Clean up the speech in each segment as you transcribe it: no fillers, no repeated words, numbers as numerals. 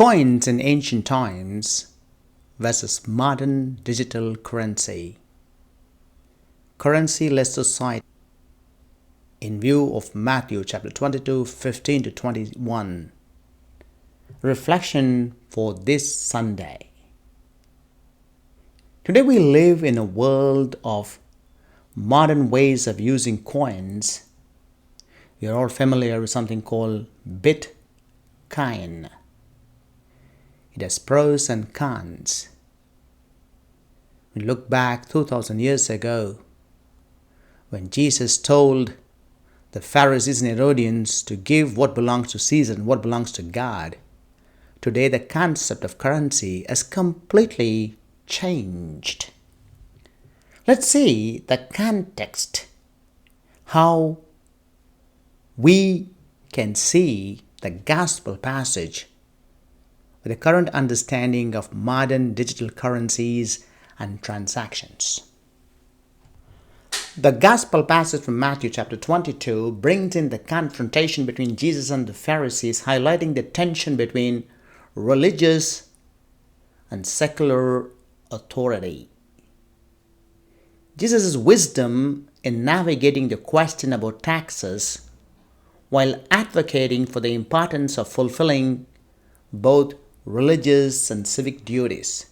Coins in ancient times versus modern digital currency. Currency-less society in view of Matthew chapter 22, 15 to 21. Reflection for this Sunday. Today we live in a world of modern ways of using coins. We are all familiar with something called Bitcoin. It has pros and cons. We look back 2,000 years ago when Jesus told the Pharisees and Herodians to give what belongs to Caesar and what belongs to God. Today the concept of currency has completely changed. Let's see the context, how we can see the gospel passage with the current understanding of modern digital currencies and transactions. The gospel passage from Matthew chapter 22 brings in the confrontation between Jesus and the Pharisees, highlighting the tension between religious and secular authority. Jesus' wisdom in navigating the question about taxes while advocating for the importance of fulfilling both religious and civic duties.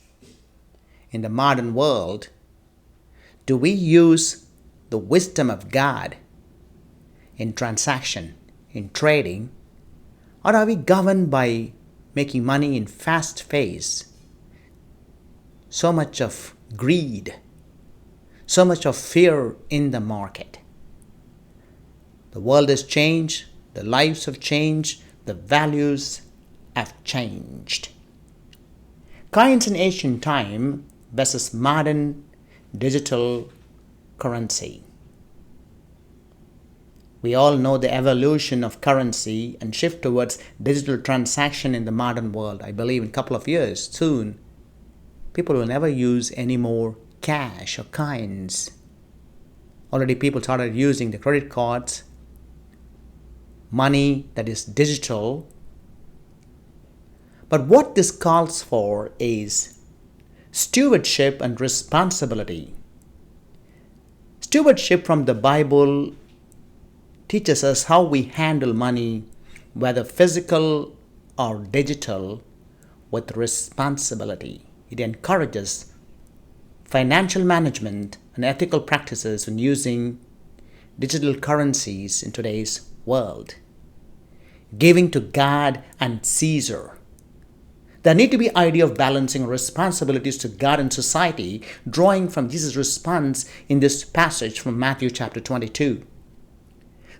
In the modern world, do we use the wisdom of God in transaction, in trading, or are we governed by making money in fast pace? So much of greed, so much of fear in the market. The world has changed, the lives have changed, the values have changed. Coins in ancient time versus modern digital currency. We all know the evolution of currency and shift towards digital transaction in the modern world. I believe in a couple of years, soon, people will never use any more cash or coins. Already people started using the credit cards, money that is digital. But what this calls for is stewardship and responsibility. Stewardship from the Bible teaches us how we handle money, whether physical or digital, with responsibility. It encourages financial management and ethical practices when using digital currencies in today's world. Giving to God and Caesar. There need to be idea of balancing responsibilities to God and society, drawing from Jesus' response in this passage from Matthew chapter 22.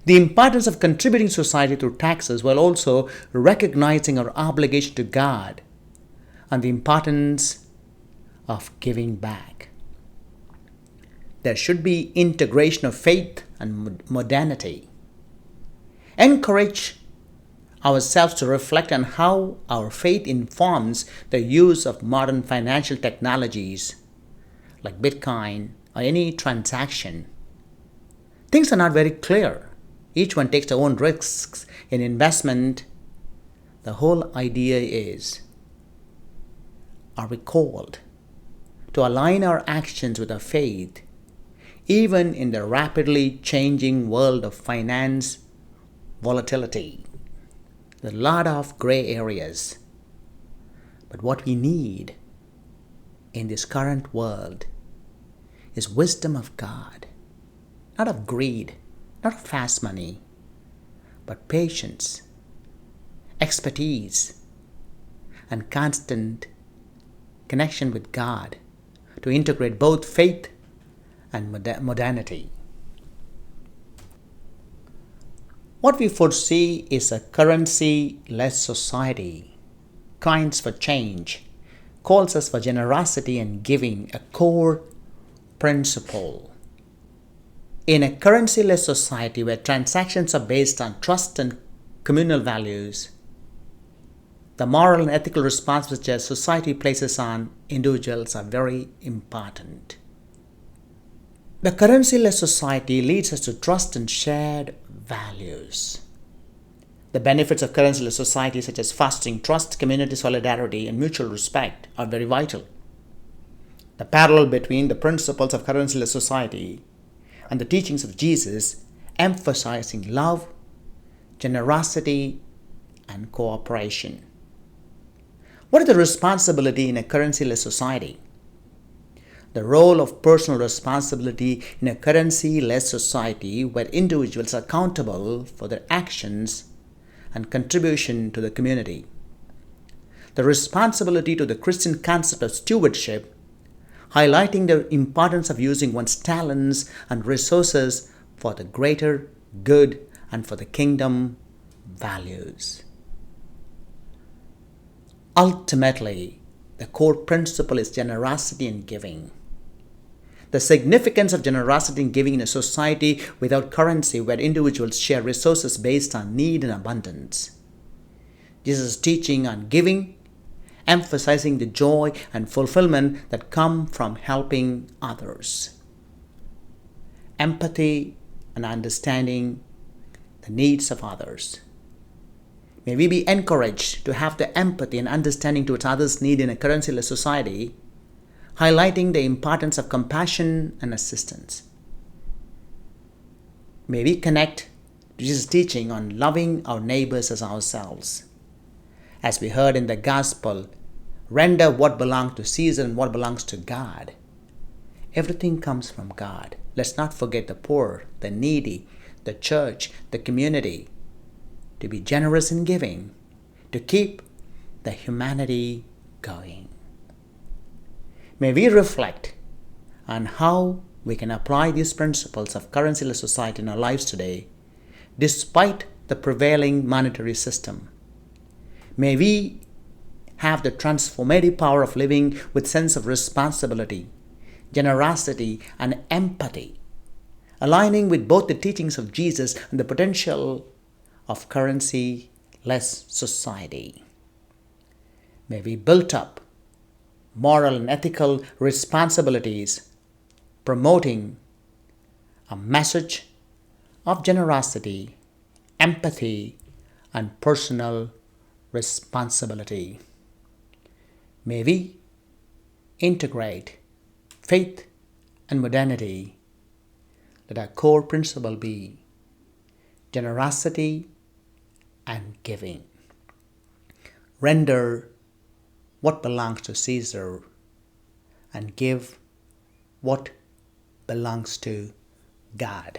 The importance of contributing to society through taxes while also recognizing our obligation to God and the importance of giving back. There should be integration of faith and modernity. Encourage ourselves to reflect on how our faith informs the use of modern financial technologies like Bitcoin or any transaction. Things are not very clear. Each one takes their own risks in investment. The whole idea is, are we called to align our actions with our faith, even in the rapidly changing world of finance volatility? There are a lot of gray areas. But what we need in this current world is wisdom of God, not of greed, not of fast money, but patience, expertise, and constant connection with God to integrate both faith and modernity. What we foresee is a currency-less society. Coins for change calls us for generosity and giving, a core principle. In a currency-less society where transactions are based on trust and communal values, the moral and ethical response which a society places on individuals are very important. The currency-less society leads us to trust and shared values. The benefits of currency-less society, such as fasting, trust, community solidarity, and mutual respect, are very vital. The parallel between the principles of currency-less society and the teachings of Jesus, emphasizing love, generosity, and cooperation. What is the responsibility in a currency-less society? The role of personal responsibility in a currency-less society where individuals are accountable for their actions and contribution to the community. The responsibility to the Christian concept of stewardship, highlighting the importance of using one's talents and resources for the greater good and for the kingdom values. Ultimately, the core principle is generosity and giving. The significance of generosity and giving in a society without currency where individuals share resources based on need and abundance. Jesus' teaching on giving, emphasizing the joy and fulfillment that come from helping others. Empathy and understanding the needs of others. May we be encouraged to have the empathy and understanding towards others' need in a currency-less society, highlighting the importance of compassion and assistance. May we connect to Jesus' teaching on loving our neighbors as ourselves. As we heard in the gospel, render what belongs to Caesar and what belongs to God. Everything comes from God. Let's not forget the poor, the needy, the church, the community. To be generous in giving, to keep the humanity going. May we reflect on how we can apply these principles of currency-less society in our lives today, despite the prevailing monetary system. May we have the transformative power of living with sense of responsibility, generosity, and empathy, aligning with both the teachings of Jesus and the potential of currency-less society. May we build up moral and ethical responsibilities, promoting a message of generosity, empathy, and personal responsibility. May we integrate faith and modernity. Let our core principle be generosity and giving. Render what belongs to Caesar and give what belongs to God.